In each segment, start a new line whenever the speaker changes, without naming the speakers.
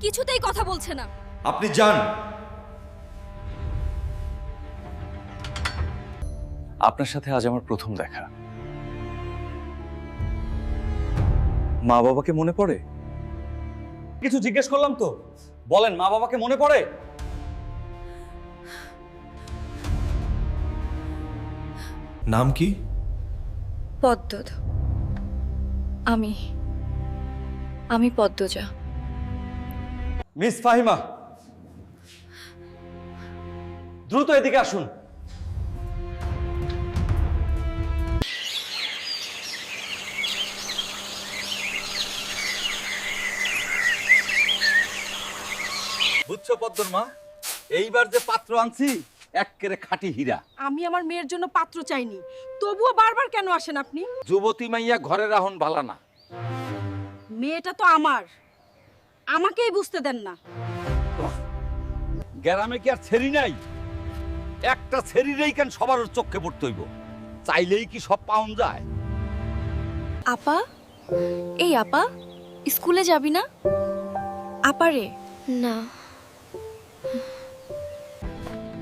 কিছুতেই কথা বলছে না।
আপনি যান।
আপনার সাথে আজ আমার প্রথম দেখা। মা বাবাকে মনে পড়ে? কিছু জিজ্ঞেস করলাম তো, বলেন মা বাবাকে মনে পড়ে?
নাম কি?
পদ্ম। আমি পদ্মজা।
মিস ফাহিমা, দ্রুত এদিকে আসুন।
বুঝছো পদ্মর মা, এইবার যে পাত্র আনছি এক্কেরে খাঁটি হীরা।
আমি আমার মেয়ের জন্য পাত্র চাইনি, তবুও বারবার কেন আসেন আপনি?
যুবতী মাইয়া ঘরে রাহন ভালা না।
মেয়েটা তো আমার, আমাকেই বুঝতে দেন না।
গ্রামে কি আর ছেড়ি নাই? একটা ছেড়িরেই কেন সবার চোখে পড়তে হইব? চাইলেই কি সব পাউন যায়?
আপা, এই আপা, স্কুলে যাবি না? আপারে না।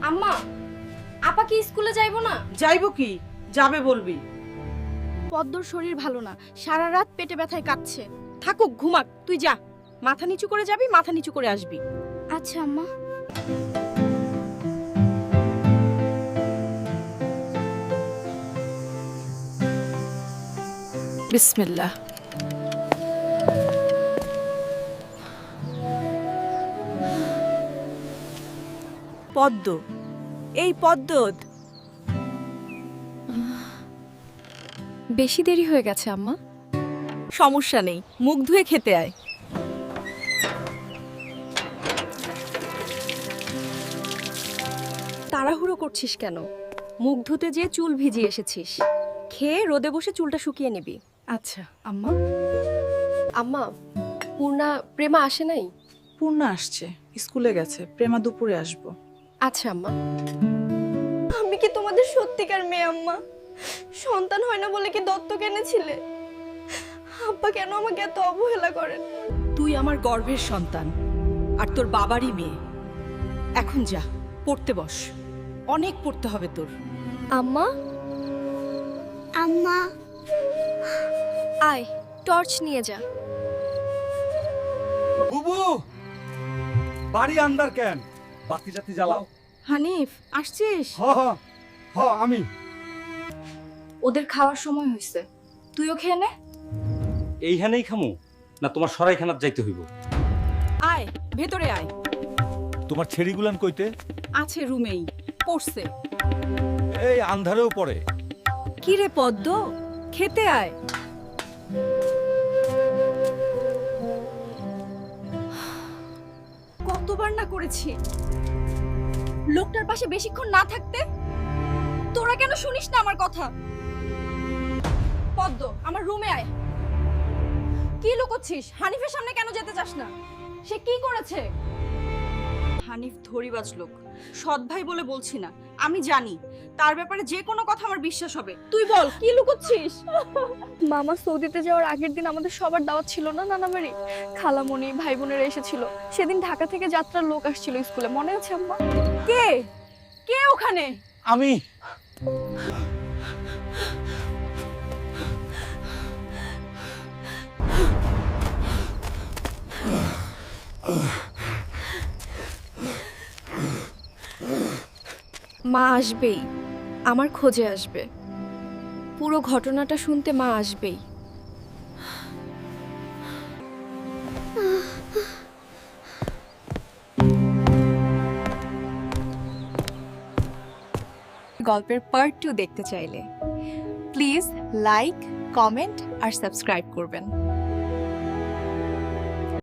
আম্মা, আপা কি স্কুলে যাইবো না?
যাইবো কি, যাবে বলবি।
পদ্মর শরীর ভালো না, সারা রাত পেটে ব্যথায় কাঁদছে।
থাকুক, ঘুমাক, তুই যা। মাথা নিচু করে যাবি, মাথা নিচু করে আসবি।
আচ্ছা আম্মা।
বিসমিল্লাহ। পদ্ম, এই পদ্ম।
বেশি দেরি হয়ে গেছে আম্মা।
সমস্যা নেই, মুখ ধুয়ে খেতে আয়। তাড়াহুড়ো করছিস কেন? মুখ ধুতে যেয়ে চুল ভিজিয়ে এসেছিস। খেয়ে রোদে বসে চুলটা শুকিয়ে নিবি।
আচ্ছা আম্মা।
আম্মা, পূর্ণা প্রেমা আসে নাই?
পূর্ণা আসছে, স্কুলে গেছে। প্রেমা দুপুরে আসবো।
আচ্ছা আম্মা। আমি কি তোমাদের সত্যিকার মেয়ে আম্মা? সন্তান হয় না বলে কি দত্তক এনেছিলে? আব্বা কেন আমাকে এত অবহেলা করেন?
তুই আমার গর্ভের সন্তান, আর তোর বাবারই মেয়ে। এখন যা, পড়তে বস। অনেক পড়তে হবে তোর।
আম্মা, আম্মা, আয় টর্চ নিয়ে যা।
বুবু, বাড়ি আন্দার কেন? বাতি টাতি জ্বালাও।
হানিফ, আসছিস?
আমি।
ওদের খাওয়ার সময় হয়েছে, তুইও খেয়ে নে।
এইখানেই খামু না তোমার সরাইখানাত যাইতে হইব?
আয়, ভেতরে আয়।
তোমার ছেড়িগুলান কইতে?
আছে রুমেই, পড়ছে।
এই আন্ধারেও পড়ে।
কি রে পদ্ম, খেতে আয়। কতবার না করেছি
লোকটার পাশে বেশিক্ষণ না থাকতে। তোরা কেন শুনিস না আমার কথা?
পদ্ম, আমার রুমে আয়। কি লুকোচ্ছিস? হানিফের সামনে কেন যেতে চাস না? সে কি করেছে? হানিফ ধরিবাজ লোক, সৎ ভাই বলে বলছি না, আমি জানি তার ব্যাপারে যে কোনো কথা আমার বিশ্বাস হবে। তুই বল, কি লুকোচ্ছিস?
মামা সৌদিতে যাওয়ার আগের দিন আমাদের সবার দাওয়াত ছিল না নানা বাড়ি? খালামণি ভাই বোনেরা এসেছিল। সেদিন ঢাকা থেকে যাত্রার লোক আসছিল স্কুলে, মনে আছে আম্মা?
কে কে ওখানে?
আমি।
মা আসবেই, আমার খোঁজে আসবে। পুরো ঘটনাটা শুনতে মা আসবেই।
গল্পের পার্ট 2 দেখতে চাইলে প্লিজ লাইক, কমেন্ট আর সাবস্ক্রাইব করবেন।